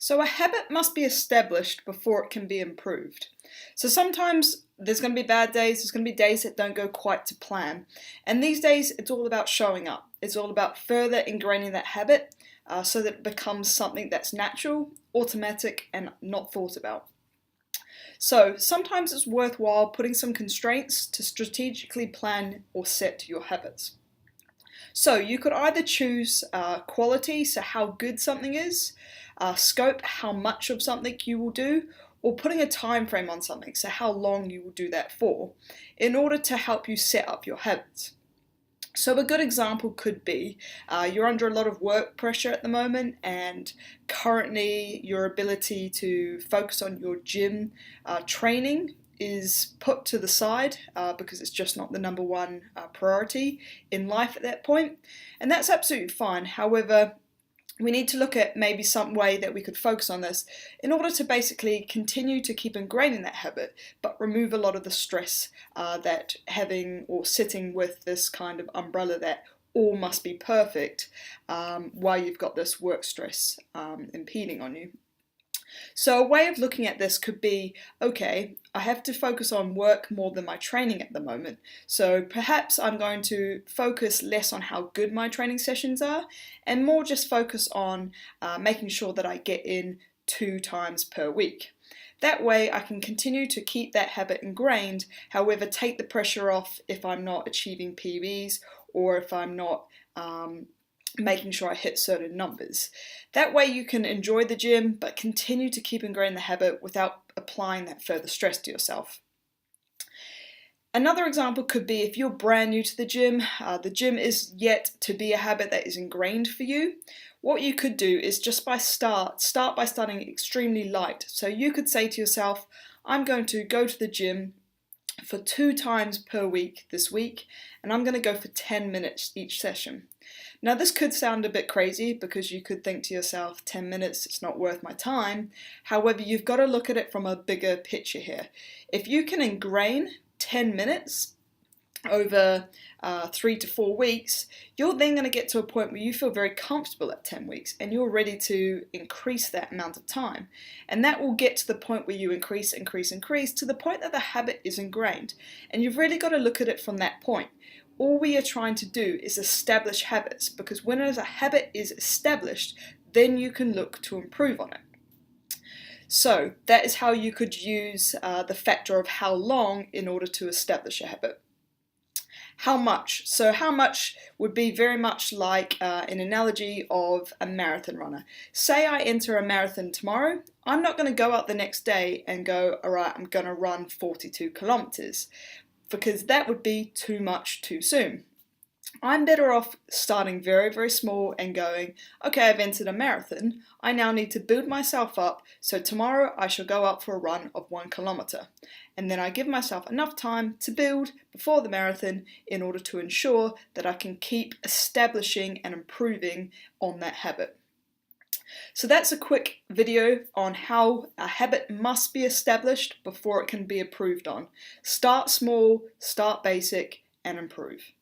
So a habit must be established before it can be improved. So sometimes there's going to be bad days, there's going to be days that don't go quite to plan. And these days it's all about showing up. It's all about further ingraining that habit so that it becomes something that's natural, automatic, and not thought about. So sometimes it's worthwhile putting some constraints to strategically plan or set your habits. So you could either choose quality, so how good something is, scope, how much of something you will do, or putting a time frame on something, so how long you will do that for, in order to help you set up your habits. So a good example could be you're under a lot of work pressure at the moment, and currently your ability to focus on your gym training is put to the side because it's just not the number one priority in life at that point, and that's absolutely fine. However, we need to look at maybe some way that we could focus on this in order to basically continue to keep ingraining that habit, but remove a lot of the stress that having or sitting with this kind of umbrella that all must be perfect while you've got this work stress impeding on you. So a way of looking at this could be, okay, I have to focus on work more than my training at the moment. So perhaps I'm going to focus less on how good my training sessions are and more just focus on making sure that I get in 2 times per week. That way I can continue to keep that habit ingrained, however take the pressure off if I'm not achieving PBs or if I'm not making sure I hit certain numbers. That way you can enjoy the gym but continue to keep ingraining the habit without applying that further stress to yourself. Another example could be if you're brand new to the gym is yet to be a habit that is ingrained for you. What you could do is just start by starting extremely light. So you could say to yourself, I'm going to go to the gym for 2 times per week this week, and I'm going to go for 10 minutes each session. Now this could sound a bit crazy because you could think to yourself, 10 minutes, it's not worth my time. However, you've got to look at it from a bigger picture here. If you can ingrain 10 minutes over 3 to 4 weeks, you're then going to get to a point where you feel very comfortable at 10 weeks and you're ready to increase that amount of time. And that will get to the point where you increase to the point that the habit is ingrained. And you've really got to look at it from that point. All we are trying to do is establish habits, because when a habit is established, then you can look to improve on it. So that is how you could use the factor of how long in order to establish a habit. How much? So how much would be very much like an analogy of a marathon runner. Say I enter a marathon tomorrow, I'm not going to go out the next day and go, alright, I'm going to run 42 kilometers, because that would be too much too soon. I'm better off starting very, very small and going, okay, I've entered a marathon. I now need to build myself up, so tomorrow I shall go out for a run of 1 kilometer. And then I give myself enough time to build before the marathon in order to ensure that I can keep establishing and improving on that habit. So that's a quick video on how a habit must be established before it can be improved on. Start small, start basic, and improve.